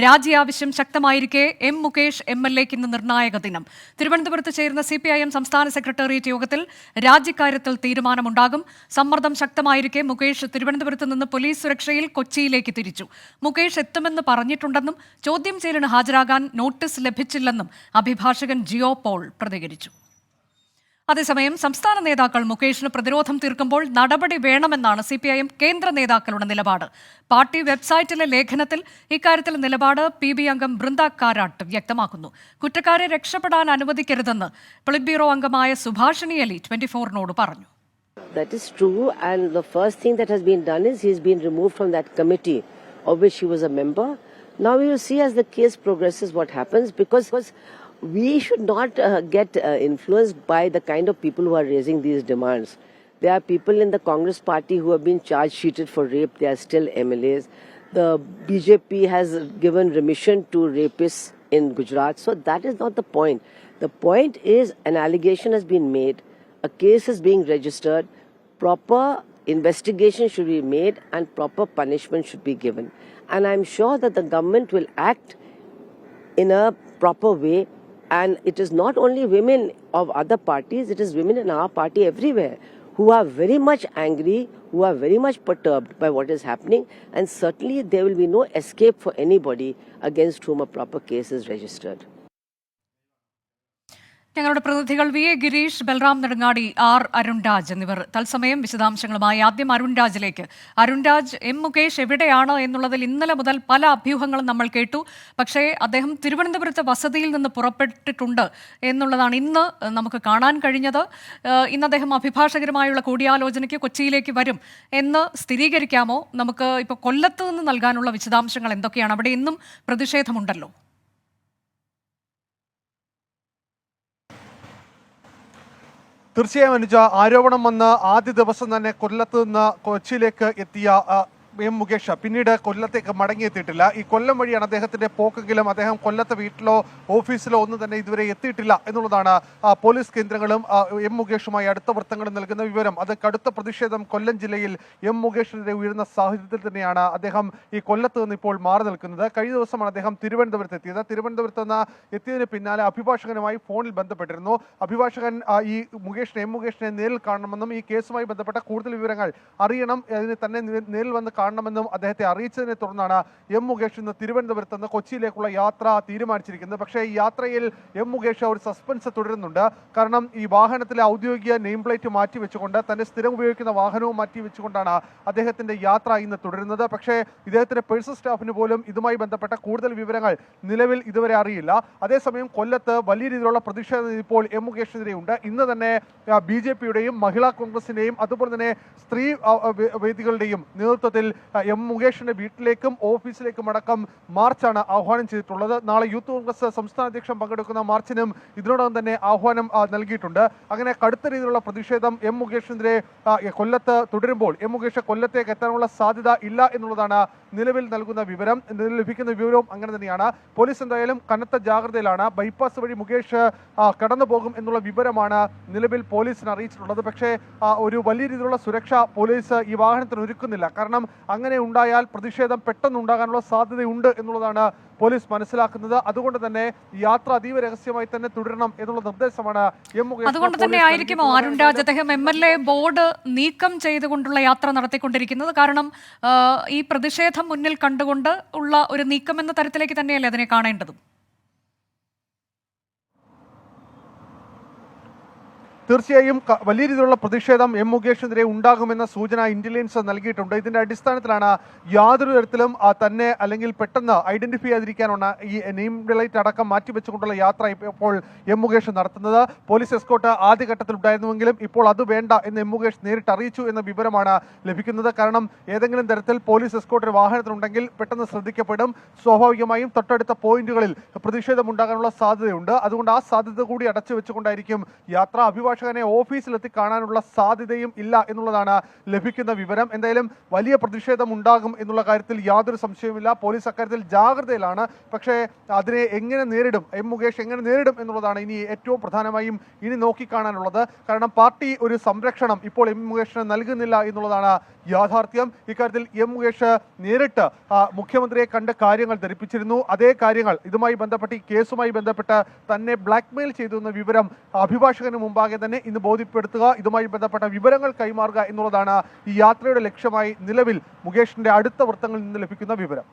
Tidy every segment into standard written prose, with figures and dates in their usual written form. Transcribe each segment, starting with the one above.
രാജി ആവശ്യം ശക്തമായിരിക്കെ എം മുകേഷ് MLAക്ക് ഇന്ന് നിർണായക ദിനം. തിരുവനന്തപുരത്ത് ചേരുന്ന CPIM സംസ്ഥാന സെക്രട്ടേറിയറ്റ് യോഗത്തിൽ രാജിക്കാര്യത്തിൽ തീരുമാനമുണ്ടാകും. സമ്മർദ്ദം ശക്തമായിരിക്കെ മുകേഷ് തിരുവനന്തപുരത്ത് നിന്ന് പോലീസ് സുരക്ഷയിൽ കൊച്ചിയിലേക്ക് തിരിച്ചു. മുകേഷ് എത്തുമെന്ന് പറഞ്ഞിട്ടുണ്ടെന്നും ചോദ്യം ചെയ്യലിന് ഹാജരാകാൻ നോട്ടീസ് ലഭിച്ചില്ലെന്നും അഭിഭാഷകൻ ജിയോ പോൾ പ്രതികരിച്ചു. അതേസമയം സംസ്ഥാന നേതാക്കൾ മുകേഷിന് പ്രതിരോധം തീർക്കുമ്പോൾ നടപടി വേണമെന്നാണ് CPIM കേന്ദ്ര നേതാക്കളുടെ നിലപാട്. പാർട്ടി വെബ്സൈറ്റിലെ ലേഖനത്തിൽ ഇക്കാര്യത്തിൽ നിലപാട് PB അംഗം ബൃന്ദ കാരാട്ട് വ്യക്തമാക്കുന്നു. കുറ്റക്കാരെ രക്ഷപ്പെടാൻ അനുവദിക്കരുതെന്ന് പൊളിറ്റ് ബ്യൂറോ അംഗമായ സുഭാഷിണി അലി 24-നോട് പറഞ്ഞു. That is true, and the first thing that has been done is he has been removed from that committee of which he was a member. Now we will see as the case progresses what happens, because we should not get influenced by the kind of people who are raising these demands. There are people in the Congress party who have been charge sheeted for rape. They are still MLAs. The BJP has given remission to rapists in Gujarat. So that is not the point. The point is an allegation has been made. A case is being registered. Proper investigation should be made and proper punishment should be given. And I'm sure that the government will act in a proper way. And it is not only women of other parties, it is women in our party everywhere who are very much angry, who are very much perturbed by what is happening, and certainly there will be no escape for anybody against whom a proper case is registered. ഞങ്ങളുടെ പ്രതിനിധികൾ VA Girish, Balram Nedungadi, R Arunraj എന്നിവർ തത്സമയം വിശദാംശങ്ങളുമായി. ആദ്യം അരുൺരാജിലേക്ക്. Arunraj, M Mukesh എവിടെയാണ് എന്നുള്ളതിൽ ഇന്നലെ മുതൽ പല അഭ്യൂഹങ്ങളും നമ്മൾ കേട്ടു. പക്ഷേ അദ്ദേഹം തിരുവനന്തപുരത്തെ വസതിയിൽ നിന്ന് പുറപ്പെട്ടിട്ടുണ്ട് എന്നുള്ളതാണ് ഇന്ന് നമുക്ക് കാണാൻ കഴിഞ്ഞത്. ഇന്ന് അദ്ദേഹം അഭിഭാഷകരുമായുള്ള കൂടിയാലോചനയ്ക്ക് കൊച്ചിയിലേക്ക് വരും എന്ന് സ്ഥിരീകരിക്കാമോ? നമുക്ക് ഇപ്പോൾ കൊല്ലത്ത് നിന്ന് നൽകാനുള്ള വിശദാംശങ്ങൾ എന്തൊക്കെയാണ്? അവിടെ ഇന്നും പ്രതിഷേധമുണ്ടല്ലോ. തീർച്ചയായും അനുജ, ആരോപണം വന്ന ആദ്യ ദിവസം തന്നെ കൊല്ലത്ത് നിന്ന് കൊച്ചിയിലേക്ക് എത്തിയ എം മുകേഷ് പിന്നീട് കൊല്ലത്തേക്ക് മടങ്ങിയെത്തിയിട്ടില്ല. ഈ കൊല്ലം വഴിയാണ് അദ്ദേഹത്തിന്റെ പോക്കെങ്കിലും അദ്ദേഹം കൊല്ലത്തെ വീട്ടിലോ ഓഫീസിലോ ഒന്നും തന്നെ ഇതുവരെ എത്തിയിട്ടില്ല എന്നുള്ളതാണ് പോലീസ് കേന്ദ്രങ്ങളും എം മുകേഷുമായി അടുത്ത വൃത്തങ്ങളും നൽകുന്ന വിവരം. അത് കടുത്ത പ്രതിഷേധം കൊല്ലം ജില്ലയിൽ എം മുകേഷിനെതിരെ ഉയരുന്ന സാഹചര്യത്തിൽ തന്നെയാണ് അദ്ദേഹം ഈ കൊല്ലത്ത് നിന്ന് ഇപ്പോൾ മാറി നിൽക്കുന്നത്. കഴിഞ്ഞ ദിവസമാണ് അദ്ദേഹം തിരുവനന്തപുരത്ത് എത്തിയത്. തിരുവനന്തപുരത്ത് നിന്ന് എത്തിയതിന് പിന്നാലെ അഭിഭാഷകനുമായി ഫോണിൽ ബന്ധപ്പെട്ടിരുന്നു. അഭിഭാഷകൻ ഈ എം മുകേഷിനെ നേരിൽ കാണണമെന്നും ഈ കേസുമായി ബന്ധപ്പെട്ട കൂടുതൽ വിവരങ്ങൾ അറിയണം, അതിന് തന്നെ നേരിൽ വന്ന് കാണണമെന്നും അദ്ദേഹത്തെ അറിയിച്ചതിനെ തുടർന്നാണ് എം മുകേഷ് ഇന്ന് തിരുവനന്തപുരത്ത് നിന്ന് കൊച്ചിയിലേക്കുള്ള യാത്ര തീരുമാനിച്ചിരിക്കുന്നത്. പക്ഷേ ഈ യാത്രയിൽ എം മുകേഷ് ഒരു സസ്പെൻസ് തുടരുന്നുണ്ട്. കാരണം ഈ വാഹനത്തിലെ ഔദ്യോഗിക നെയിം പ്ലേറ്റ് മാറ്റിവെച്ചുകൊണ്ട് തന്റെ സ്ഥിരം ഉപയോഗിക്കുന്ന വാഹനവും മാറ്റിവെച്ചുകൊണ്ടാണ് അദ്ദേഹത്തിന്റെ യാത്ര ഇന്ന് തുടരുന്നത്. പക്ഷേ ഇദ്ദേഹത്തിന്റെ പേഴ്സണൽ സ്റ്റാഫിന് പോലും ഇതുമായി ബന്ധപ്പെട്ട കൂടുതൽ വിവരങ്ങൾ നിലവിൽ ഇതുവരെ അറിയില്ല. അതേസമയം കൊല്ലത്ത് വലിയ രീതിയിലുള്ള പ്രതിഷേധം ഇപ്പോൾ എം മുകേഷിനെതിരെയുണ്ട്. ഇന്ന് തന്നെ BJPയുടെയും മഹിളാ കോൺഗ്രസിന്റെയും അതുപോലെ തന്നെ സ്ത്രീ വേദികളുടെയും നേതൃത്വത്തിൽ എം മുകേഷിന്റെ വീട്ടിലേക്കും ഓഫീസിലേക്കും അടക്കം മാർച്ചാണ് ആഹ്വാനം ചെയ്തിട്ടുള്ളത്. നാളെ യൂത്ത് കോൺഗ്രസ് സംസ്ഥാന അധ്യക്ഷൻ പങ്കെടുക്കുന്ന മാർച്ചിനും ഇതിനോടകം തന്നെ ആഹ്വാനം നൽകിയിട്ടുണ്ട്. അങ്ങനെ കടുത്ത രീതിയിലുള്ള പ്രതിഷേധം എം മുകേഷിനെതിരെ കൊല്ലത്ത് തുടരുമ്പോൾ എം മുകേഷ് കൊല്ലത്തേക്ക് എത്താനുള്ള സാധ്യത ഇല്ല എന്നുള്ളതാണ് നിലവിൽ നൽകുന്ന വിവരം. ലഭിക്കുന്ന വിവരവും അങ്ങനെ തന്നെയാണ്. പോലീസ് എന്തായാലും കനത്ത ജാഗ്രതയിലാണ്. ബൈപ്പാസ് വഴി മുകേഷ് കടന്നു പോകും എന്നുള്ള വിവരമാണ് നിലവിൽ പോലീസിന് അറിയിച്ചിട്ടുള്ളത്. പക്ഷേ ഒരു വലിയ രീതിയിലുള്ള സുരക്ഷ പോലീസ് ഈ വാഹനത്തിന് ഒരുക്കുന്നില്ല. കാരണം അങ്ങനെ ഉണ്ടായാൽ പ്രതിഷേധം പെട്ടെന്ന് ഉണ്ടാകാനുള്ള സാധ്യതയുണ്ട് എന്നുള്ളതാണ് പോലീസ് മനസ്സിലാക്കുന്നത്. അതുകൊണ്ട് തന്നെ യാത്ര അതീവ രഹസ്യമായി തന്നെ തുടരണം എന്നുള്ള നിർദ്ദേശമാണ് എം മുകേഷ്. അതുകൊണ്ട് തന്നെ ആയിരിക്കുമോ അരുൺരാജ് അദ്ദേഹം MLA ബോർഡ് നീക്കം ചെയ്തുകൊണ്ടുള്ള യാത്ര നടത്തിക്കൊണ്ടിരിക്കുന്നത്? കാരണം ഈ പ്രതിഷേധം മുന്നിൽ കണ്ടുകൊണ്ട് ഉള്ള ഒരു നീക്കം എന്ന തരത്തിലേക്ക് തന്നെയല്ലേ അതിനെ കാണേണ്ടതും? തീർച്ചയായും വലിയ രീതിയിലുള്ള പ്രതിഷേധം എം മുകേഷിനെതിരെ ഉണ്ടാകുമെന്ന സൂചന ഇന്റലിജൻസ് നൽകിയിട്ടുണ്ട്. ഇതിന്റെ അടിസ്ഥാനത്തിലാണ് യാതൊരു തരത്തിലും തന്നെ അല്ലെങ്കിൽ പെട്ടെന്ന് ഐഡന്റിഫൈ ചെയ്തിരിക്കാനുള്ള ഈ നെയിം പ്ലേറ്റ് അടക്കം മാറ്റിവെച്ചുകൊണ്ടുള്ള യാത്ര ഇപ്പോൾ എം മുകേഷ് നടത്തുന്നത്. പോലീസ് എസ്കോർട്ട് ആദ്യഘട്ടത്തിൽ ഉണ്ടായിരുന്നുവെങ്കിലും ഇപ്പോൾ അത് വേണ്ട എന്ന് എം മുകേഷ് നേരിട്ട് അറിയിച്ചു എന്ന വിവരമാണ് ലഭിക്കുന്നത്. കാരണം ഏതെങ്കിലും തരത്തിൽ പോലീസ് എസ്കോർട്ട് വാഹനത്തിലുണ്ടെങ്കിൽ പെട്ടെന്ന് ശ്രദ്ധിക്കപ്പെടും. സ്വാഭാവികമായും തൊട്ടടുത്ത പോയിന്റുകളിൽ പ്രതിഷേധം ഉണ്ടാകാനുള്ള സാധ്യതയുണ്ട്. അതുകൊണ്ട് ആ സാധ്യത കൂടി അടച്ചു വെച്ചുകൊണ്ടായിരിക്കും യാത്ര. അഭിഭാഷകനെ ഓഫീസിലെത്തി കാണാനുള്ള സാധ്യതയും ഇല്ല എന്നുള്ളതാണ് ലഭിക്കുന്ന വിവരം. എന്തായാലും വലിയ പ്രതിഷേധം ഉണ്ടാകും എന്നുള്ള കാര്യത്തിൽ യാതൊരു സംശയവുമില്ല. പോലീസ് അക്കാര്യത്തിൽ ജാഗ്രതയിലാണ്. പക്ഷേ അതിനെ എങ്ങനെ നേരിടും, എം മുകേഷ് എങ്ങനെ നേരിടും എന്നുള്ളതാണ് ഇനി ഏറ്റവും പ്രധാനമായും ഇനി നോക്കിക്കാണാനുള്ളത്. കാരണം പാർട്ടി ഒരു സംരക്ഷണം ഇപ്പോൾ എം മുകേഷിന് നൽകുന്നില്ല എന്നുള്ളതാണ് യാഥാർത്ഥ്യം. ഇക്കാര്യത്തിൽ എം മുകേഷ് നേരിട്ട് മുഖ്യമന്ത്രിയെ കണ്ട് കാര്യങ്ങൾ ധരിപ്പിച്ചിരുന്നു. അതേ കാര്യങ്ങൾ ഇതുമായി ബന്ധപ്പെട്ട് ഈ കേസുമായി ബന്ധപ്പെട്ട് തന്നെ ബ്ലാക്ക്മെയിൽ ചെയ്തു എന്ന വിവരം അഭിഭാഷകന് മുമ്പാകെ തന്നെ ഇന്ന് ബോധ്യപ്പെടുത്തുക, ഇതുമായി ബന്ധപ്പെട്ട വിവരങ്ങൾ കൈമാറുക എന്നുള്ളതാണ് ഈ യാത്രയുടെ ലക്ഷ്യമായി നിലവിൽ മുകേഷിന്റെ അടുത്ത വൃത്തങ്ങളിൽ നിന്ന് ലഭിക്കുന്ന വിവരം.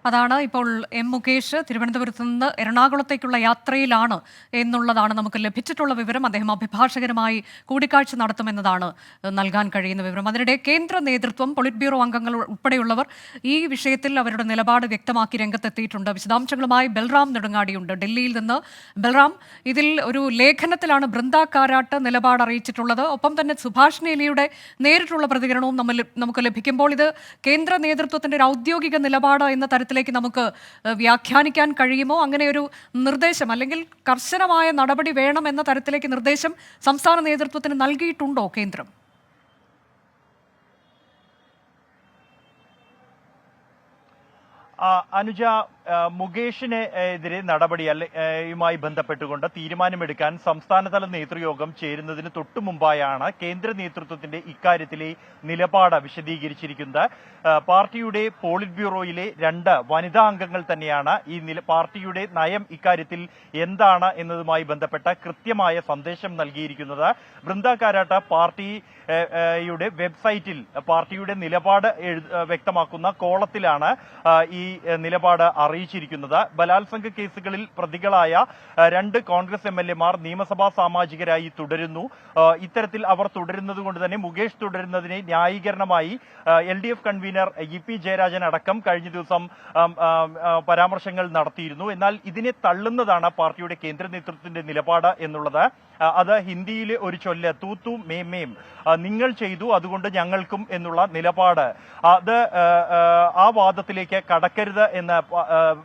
അതാണ് ഇപ്പോൾ എം മുകേഷ് തിരുവനന്തപുരത്ത് നിന്ന് എറണാകുളത്തേക്കുള്ള യാത്രയിലാണ് എന്നുള്ളതാണ് നമുക്ക് ലഭിച്ചിട്ടുള്ള വിവരം. അദ്ദേഹം അഭിഭാഷകരുമായി കൂടിക്കാഴ്ച നടത്തുമെന്നതാണ് നൽകാൻ കഴിയുന്ന വിവരം. അതിനിടെ കേന്ദ്ര നേതൃത്വം, പൊളിറ്റ് ബ്യൂറോ അംഗങ്ങൾ ഉൾപ്പെടെയുള്ളവർ ഈ വിഷയത്തിൽ അവരുടെ നിലപാട് വ്യക്തമാക്കി രംഗത്തെത്തിയിട്ടുണ്ട്. വിശദാംശങ്ങളുമായി ബൽറാം നെടുങ്ങാടിയുണ്ട് ഡൽഹിയിൽ നിന്ന്. ബൽറാം, ഇതിൽ ഒരു ലേഖനത്തിലാണ് ബൃന്ദ കാരാട്ട് നിലപാട് അറിയിച്ചിട്ടുള്ളത്. ഒപ്പം തന്നെ സുഭാഷ് നേലിയുടെ നേരിട്ടുള്ള പ്രതികരണവും നമുക്ക് ലഭിക്കുമ്പോൾ ഇത് കേന്ദ്ര നേതൃത്വത്തിന്റെ ഒരു ഔദ്യോഗിക നിലപാട് എന്ന തരത്തിൽ നമുക്ക് വ്യാഖ്യാനിക്കാൻ കഴിയുമോ? അങ്ങനെ ഒരു നിർദ്ദേശം അല്ലെങ്കിൽ കർശനമായ നടപടി വേണം എന്ന തരത്തിലേക്ക് നിർദ്ദേശം സംസ്ഥാന നേതൃത്വത്തിന് നൽകിയിട്ടുണ്ടോ കേന്ദ്രം? അനുജ, മുകേഷിന് എതിരെ നടപടിയുമായി ബന്ധപ്പെട്ടുകൊണ്ട് തീരുമാനമെടുക്കാൻ സംസ്ഥാനതല നേതൃയോഗം ചേരുന്നതിന് തൊട്ടു മുമ്പായാണ് കേന്ദ്ര നേതൃത്വത്തിന്റെ ഇക്കാര്യത്തിലെ നിലപാട് വിശദീകരിച്ചിരിക്കുന്നത്. പാർട്ടിയുടെ പോളിറ്റ് ബ്യൂറോയിലെ 2 വനിതാ അംഗങ്ങൾ തന്നെയാണ് ഈ പാർട്ടിയുടെ നയം ഇക്കാര്യത്തിൽ എന്താണ് എന്നതുമായി ബന്ധപ്പെട്ട കൃത്യമായ സന്ദേശം നൽകിയിരിക്കുന്നത്. ബൃന്ദ കാരാട്ട് പാർട്ടിയുടെ വെബ്സൈറ്റിൽ പാർട്ടിയുടെ നിലപാട് വ്യക്തമാക്കുന്ന കോളത്തിലാണ് ഈ നിലപാട് അറിയിച്ചിരിക്കുന്നത്. ബലാത്സംഗ കേസുകളിൽ പ്രതികളായ 2 കോൺഗ്രസ് MLA-മാർ നിയമസഭാ സാമാജികരായി തുടരുന്നു. ഇത്തരത്തിൽ അവർ തുടരുന്നത് കൊണ്ട് തന്നെ മുകേഷ് തുടരുന്നതിനെ ന്യായീകരണമായി LDF കൺവീനർ EP ജയരാജൻ അടക്കം കഴിഞ്ഞ ദിവസം പരാമർശങ്ങൾ നടത്തിയിരുന്നു. എന്നാൽ ഇതിനെ തള്ളുന്നതാണ് പാർട്ടിയുടെ കേന്ദ്ര നേതൃത്വത്തിന്റെ നിലപാട് എന്നുള്ളത്. അത് ഹിന്ദിയിലെ ഒരു ചൊല്ല് തൂത്തു മേം നിങ്ങൾ ചെയ്തു അതുകൊണ്ട് ഞങ്ങൾക്കും എന്നുള്ള നിലപാട്, അത് ആ വാദത്തിലേക്ക് കടക്കരുത് എന്ന്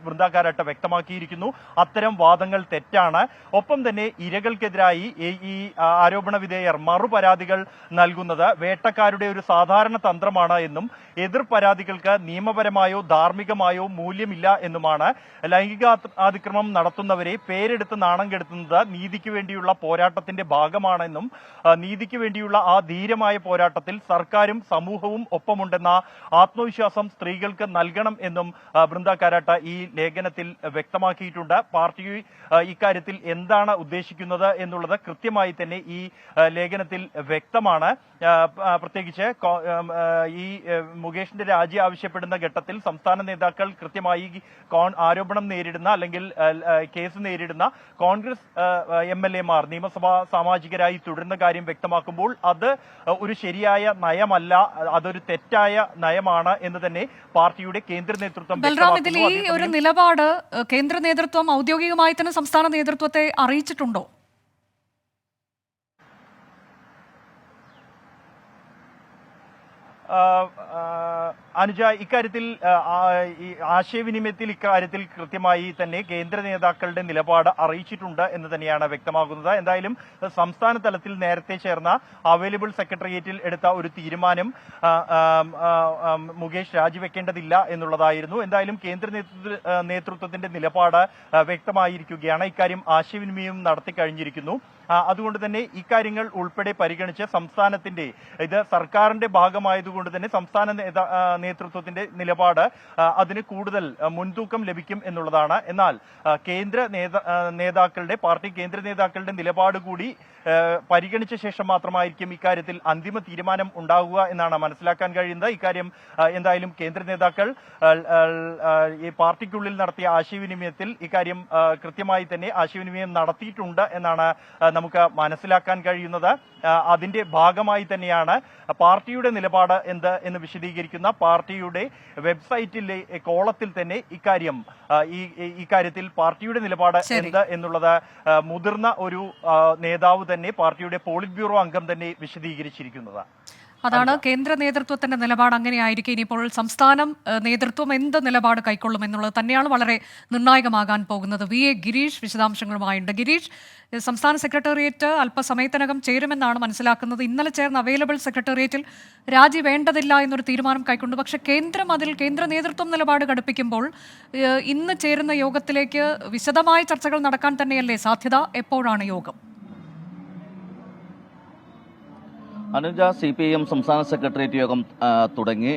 ബൃന്ദ കാരാട്ട് വ്യക്തമാക്കിയിരിക്കുന്നു. അത്തരം വാദങ്ങൾ തെറ്റാണ്. ഒപ്പം തന്നെ ഇരകൾക്കെതിരായി ഈ ആരോപണ വിധേയർ മറുപരാതികൾ നൽകുന്നത് വേട്ടക്കാരുടെ ഒരു സാധാരണ തന്ത്രമാണ് എന്നും എതിർ പരാതികൾക്ക് നിയമപരമായോ ധാർമ്മികമായോ മൂല്യമില്ല എന്നുമാണ്. ലൈംഗിക അതിക്രമം നടത്തുന്നവരെ പേരെടുത്ത് നാണം കെടുത്തുന്നത് നീതിക്ക് വേണ്ടിയുള്ള പോരാട്ടത്തിന്റെ ഭാഗമാണെന്നും നീതിക്ക് വേണ്ടിയുള്ള ആ ധീരമായ പോരാട്ടത്തിൽ സർക്കാരും സമൂഹവും ഒപ്പമുണ്ടെന്ന ആത്മവിശ്വാസം സ്ത്രീകൾക്ക് നൽകണം എന്നും ബൃന്ദ കാരാട്ട് ഈ ലേഖനത്തിൽ വ്യക്തമാക്കിയിട്ടുണ്ട്. പാർട്ടി ഇക്കാര്യത്തിൽ എന്താണ് ഉദ്ദേശിക്കുന്നത് എന്നുള്ളത് കൃത്യമായി തന്നെ ഈ ലേഖനത്തിൽ വ്യക്തമാണ്. പ്രത്യേകിച്ച് ഈ മുകേഷിന്റെ രാജി ആവശ്യപ്പെടുന്ന ഘട്ടത്തിൽ സംസ്ഥാന നേതാക്കൾ കൃത്യമായി ആരോപണം നേരിടുന്ന അല്ലെങ്കിൽ കേസ് നേരിടുന്ന കോൺഗ്രസ് MLA-മാർ നിയമസഭാ സാമാജികരായി തുടരുന്ന കാര്യം വ്യക്തമാക്കുമ്പോൾ അത് ഒരു ശരിയായ നയമല്ല, അതൊരു തെറ്റായ നയമാണ് എന്ന് തന്നെ പാർട്ടിയുടെ കേന്ദ്ര നേതൃത്വം വ്യക്തമാക്കുന്നു. ഈ ഒരു നിലപാട് കേന്ദ്ര നേതൃത്വം ഔദ്യോഗികമായി തന്നെ സംസ്ഥാന നേതൃത്വത്തെ അറിയിച്ചിട്ടുണ്ടോ? അനുജ, ഇക്കാര്യത്തിൽ ആശയവിനിമയത്തിൽ ഇക്കാര്യത്തിൽ കൃത്യമായി തന്നെ കേന്ദ്ര നേതാക്കളുടെ നിലപാട് അറിയിച്ചിട്ടുണ്ട് എന്ന് തന്നെയാണ് വ്യക്തമാകുന്നത്. എന്തായാലും സംസ്ഥാന തലത്തിൽ നേരത്തെ ചേർന്ന അവൈലബിൾ സെക്രട്ടേറിയറ്റിൽ എടുത്ത ഒരു തീരുമാനം മുകേഷ് രാജിവെക്കേണ്ടതില്ല എന്നുള്ളതായിരുന്നു. എന്തായാലും കേന്ദ്ര നേതൃത്വത്തിന്റെ നിലപാട് വ്യക്തമായിരിക്കുകയാണ്. ഇക്കാര്യം ആശയവിനിമയം നടത്തി കഴിഞ്ഞിരിക്കുന്നു. അതുകൊണ്ട് തന്നെ ഇക്കാര്യങ്ങൾ ഉൾപ്പെടെ പരിഗണിച്ച് സംസ്ഥാനത്തിന്റെ ഇത് സർക്കാരിന്റെ ഭാഗമായതുകൊണ്ട് തന്നെ സംസ്ഥാന നേതൃത്വത്തിന്റെ നിലപാട് അതിന് കൂടുതൽ മുൻതൂക്കം ലഭിക്കും എന്നുള്ളതാണ്. എന്നാൽ പാർട്ടി കേന്ദ്ര നേതാക്കളുടെ നിലപാട് കൂടി പരിഗണിച്ച ശേഷം മാത്രമായിരിക്കും ഇക്കാര്യത്തിൽ അന്തിമ തീരുമാനം ഉണ്ടാകുക എന്നാണ് മനസ്സിലാക്കാൻ കഴിയുന്നത്. ഇക്കാര്യം എന്തായാലും കേന്ദ്ര നേതാക്കൾ ഈ പാർട്ടിക്കുള്ളിൽ നടത്തിയ ആശയവിനിമയത്തിൽ ഇക്കാര്യം കൃത്യമായി തന്നെ ആശയവിനിമയം നടത്തിയിട്ടുണ്ട് എന്നാണ് നമുക്ക് മനസ്സിലാക്കാൻ കഴിയുന്നത്. അതിന്റെ ഭാഗമായി തന്നെയാണ് പാർട്ടിയുടെ നിലപാട് എന്ന് വിശദീകരിക്കുന്ന പാർട്ടിയുടെ വെബ്സൈറ്റിലെ കോളത്തിൽ തന്നെ ഇക്കാര്യത്തിൽ പാർട്ടിയുടെ നിലപാട് എന്ത് എന്നുള്ളത് മുതിർന്ന ഒരു നേതാവ് തന്നെ പാർട്ടിയുടെ പോളിറ്റ് ബ്യൂറോ അംഗം തന്നെ വിശദീകരിച്ചിരിക്കുന്നത്. അതാണ് കേന്ദ്ര നേതൃത്വത്തിന്റെ നിലപാട്. അങ്ങനെയായിരിക്കും ഇനിയിപ്പോൾ സംസ്ഥാനം നേതൃത്വം എന്ത് നിലപാട് കൈക്കൊള്ളും എന്നുള്ളത് തന്നെയാണ് വളരെ നിർണായകമാകാൻ പോകുന്നത്. VA ഗിരീഷ് വിശദാംശങ്ങളുമായുണ്ട്. ഗിരീഷ്, സംസ്ഥാന സെക്രട്ടേറിയറ്റ് അല്പസമയത്തിനകം ചേരുമെന്നാണ് മനസ്സിലാക്കുന്നത്. ഇന്നലെ ചേർന്ന അവൈലബിൾ സെക്രട്ടേറിയറ്റിൽ രാജി വേണ്ടതില്ല എന്നൊരു തീരുമാനം കൈക്കൊണ്ടു. പക്ഷേ കേന്ദ്ര നേതൃത്വം നിലപാട് ഘടിപ്പിക്കുമ്പോൾ ഇന്ന് ചേരുന്ന യോഗത്തിലേക്ക് വിശദമായ ചർച്ചകൾ നടക്കാൻ തന്നെയല്ലേ സാധ്യത? എപ്പോഴാണ് യോഗം? അനുജ, CPIM സംസ്ഥാന സെക്രട്ടേറിയറ്റ് യോഗം തുടങ്ങി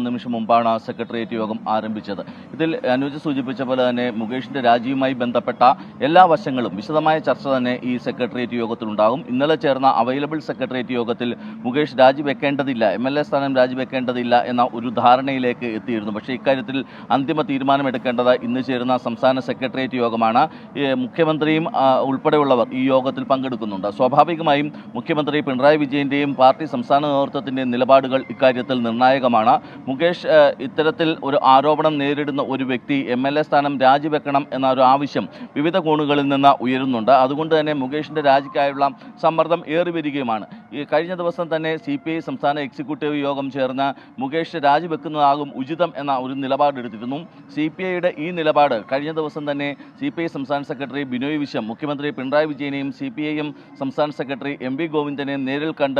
നിമിഷം മുമ്പാണ് സെക്രട്ടേറിയറ്റ് യോഗം ആരംഭിച്ചത്. ഇതിൽ അനുജ സൂചിപ്പിച്ച പോലെ തന്നെ മുകേഷിന്റെ രാജിയുമായി ബന്ധപ്പെട്ട എല്ലാ വശങ്ങളും വിശദമായ ചർച്ച തന്നെ ഈ സെക്രട്ടേറിയറ്റ് യോഗത്തിലുണ്ടാകും. ഇന്നലെ ചേർന്ന അവൈലബിൾ സെക്രട്ടേറിയറ്റ് യോഗത്തിൽ മുകേഷ് രാജിവെക്കേണ്ടതില്ല, MLA സ്ഥാനം രാജിവെക്കേണ്ടതില്ല എന്ന ഒരു ധാരണയിലേക്ക് എത്തിയിരുന്നു. പക്ഷേ ഇക്കാര്യത്തിൽ അന്തിമ തീരുമാനമെടുക്കേണ്ടത് ഇന്ന് ചേരുന്ന സംസ്ഥാന സെക്രട്ടേറിയറ്റ് യോഗമാണ്. മുഖ്യമന്ത്രിയും ഉൾപ്പെടെയുള്ളവർ ഈ യോഗത്തിൽ പങ്കെടുക്കുന്നുണ്ട്. സ്വാഭാവികമായും മുഖ്യമന്ത്രി പിണറായി വിജയന്റെയും പാർട്ടി സംസ്ഥാന നേതൃത്വത്തിന്റെയും നിലപാടുകൾ ഇക്കാര്യത്തിൽ നിർണായകമാണ്. മുകേഷ് ഇത്തരത്തിൽ ഒരു ആരോപണം നേരിടുന്ന ഒരു വ്യക്തി MLA സ്ഥാനം രാജിവെക്കണം എന്ന ഒരു ആവശ്യം വിവിധ കോണുകളിൽ നിന്ന് ഉയരുന്നുണ്ട്. അതുകൊണ്ട് തന്നെ മുകേഷിന്റെ രാജിക്കായുള്ള സമ്മർദ്ദം ഏറിവരികയുമാണ്. ഈ കഴിഞ്ഞ ദിവസം തന്നെ CPI സംസ്ഥാന എക്സിക്യൂട്ടീവ് യോഗം ചേർന്ന് മുകേഷ് രാജിവെക്കുന്നതാകും ഉചിതം എന്ന ഒരു നിലപാടെടുത്തിരുന്നു. CPIയുടെ ഈ നിലപാട് കഴിഞ്ഞ ദിവസം തന്നെ CPI സംസ്ഥാന സെക്രട്ടറി ബിനോയ് വിശ്വം മുഖ്യമന്ത്രി പിണറായി വിജയനെയും CPIM സംസ്ഥാന സെക്രട്ടറി MV ഗോവിന്ദനെയും നേരിൽ കണ്ട്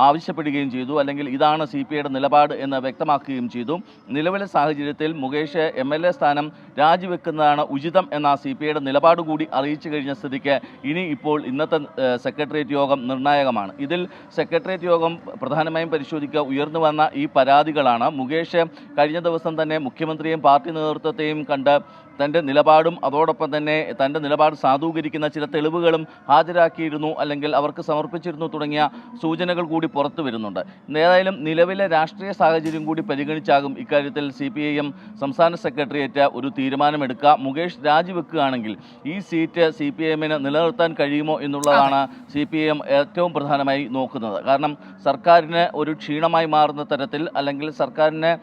ആവശ്യപ്പെടുകയും ചെയ്തു. അല്ലെങ്കിൽ ഇതാണ് CPIയുടെ നിലപാട് എന്ന് വ്യക്തമാക്കുകയും ചെയ്തു. നിലവിലെ സാഹചര്യത്തിൽ മുകേഷ് MLA സ്ഥാനം രാജിവെക്കുന്നതാണ് ഉചിതം എന്ന CPIയുടെ നിലപാട് കൂടി അറിയിച്ചു കഴിഞ്ഞ സ്ഥിതിക്ക് ഇനി ഇപ്പോൾ ഇന്നത്തെ സെക്രട്ടേറിയറ്റ് യോഗം നിർണായകമാണ്. ഇതിൽ സെക്രട്ടേറിയറ്റ് യോഗം പ്രധാനമായും പരിശോധിക്കുക ഉയർന്നു വന്ന ഈ പരാതികളാണ്. മുകേഷ് കഴിഞ്ഞ ദിവസം തന്നെ മുഖ്യമന്ത്രിയെയും പാർട്ടി നേതൃത്വത്തെയും കണ്ട് തൻ്റെ നിലപാടും അതോടൊപ്പം തന്നെ തൻ്റെ നിലപാട് സാധൂകരിക്കുന്ന ചില തെളിവുകളും ഹാജരാക്കിയിരുന്നു, അല്ലെങ്കിൽ അവർക്ക് സമർപ്പിച്ചിരുന്നു തുടങ്ങിയ സൂചനകൾ കൂടി പുറത്തു വരുന്നുണ്ട്. ഏതായാലും നിലവിലെ രാഷ്ട്രീയ സാഹചര്യം കൂടി പരിഗണിച്ചാകും ഇക്കാര്യത്തിൽ CPIM സംസ്ഥാന സെക്രട്ടേറിയറ്റ് ഒരു തീരുമാനമെടുക്കുക. മുകേഷ് രാജിവെക്കുകയാണെങ്കിൽ ഈ സീറ്റ് CPIMന് നിലനിർത്താൻ കഴിയുമോ എന്നുള്ളതാണ് CPIM ഏറ്റവും പ്രധാനമായി നോക്കുന്നത്. കാരണം സർക്കാരിന് ഒരു ക്ഷീണമായി മാറുന്ന തരത്തിൽ, അല്ലെങ്കിൽ സർക്കാരിന്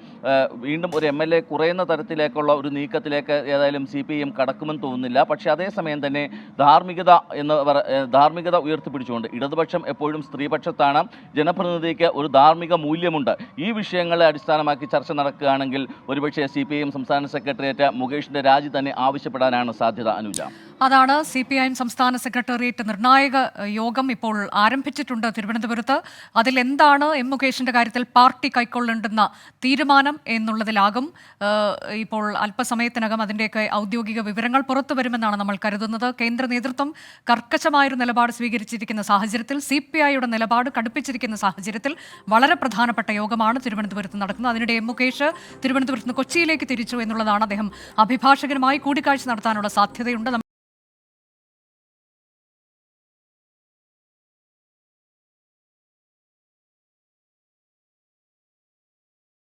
വീണ്ടും ഒരു MLA കുറയുന്ന തരത്തിലേക്കുള്ള ഒരു നീക്കത്തിലേക്ക് ഏതായാലും CPIM കടക്കുമെന്ന് തോന്നുന്നില്ല. പക്ഷേ അതേസമയം തന്നെ ധാർമ്മികത ഉയർത്തിപ്പിടിച്ചുകൊണ്ട് ഇടതുപക്ഷം എപ്പോഴും സ്ത്രീപക്ഷത്താണ്. ജനപ്രതിനിധിക്ക് ഒരു ധാർമ്മിക മൂല്യമുണ്ട്. ഈ വിഷയങ്ങളെ അടിസ്ഥാനമാക്കി ചർച്ച നടക്കുകയാണെങ്കിൽ ഒരുപക്ഷെ CPIM സംസ്ഥാന സെക്രട്ടേറിയറ്റ് മുകേഷിന്റെ രാജി തന്നെ ആവശ്യപ്പെടാനാണ് സാധ്യത. അനുജ, അതാണ് CPIM സംസ്ഥാന സെക്രട്ടേറിയറ്റ് നിർണായക യോഗം ഇപ്പോൾ ആരംഭിച്ചിട്ടുണ്ട് തിരുവനന്തപുരത്ത്. അതിലെന്താണ് മുകേഷിന്റെ കാര്യത്തിൽ പാർട്ടി കൈക്കൊള്ളേണ്ടുന്ന തീരുമാനം എന്നുള്ളതിലാകും ഇപ്പോൾ അല്പസമയത്തിനകം അതിൻ്റെയൊക്കെ ഔദ്യോഗിക വിവരങ്ങൾ പുറത്തു വരുമെന്നാണ് നമ്മൾ കരുതുന്നത്. കേന്ദ്ര നേതൃത്വം കർക്കശമായൊരു നിലപാട് സ്വീകരിച്ചിരിക്കുന്ന സാഹചര്യത്തിൽ, CPIയുടെ നിലപാട് കടുപ്പിച്ചിരിക്കുന്ന സാഹചര്യത്തിൽ വളരെ പ്രധാനപ്പെട്ട യോഗമാണ് തിരുവനന്തപുരത്ത് നടക്കുന്നത്. അതിനിടെ മുകേഷ് തിരുവനന്തപുരത്ത് നിന്ന് കൊച്ചിയിലേക്ക് തിരിച്ചു എന്നുള്ളതാണ്. അദ്ദേഹം അഭിഭാഷകനുമായി കൂടിക്കാഴ്ച നടത്താനുള്ള സാധ്യതയുണ്ട്.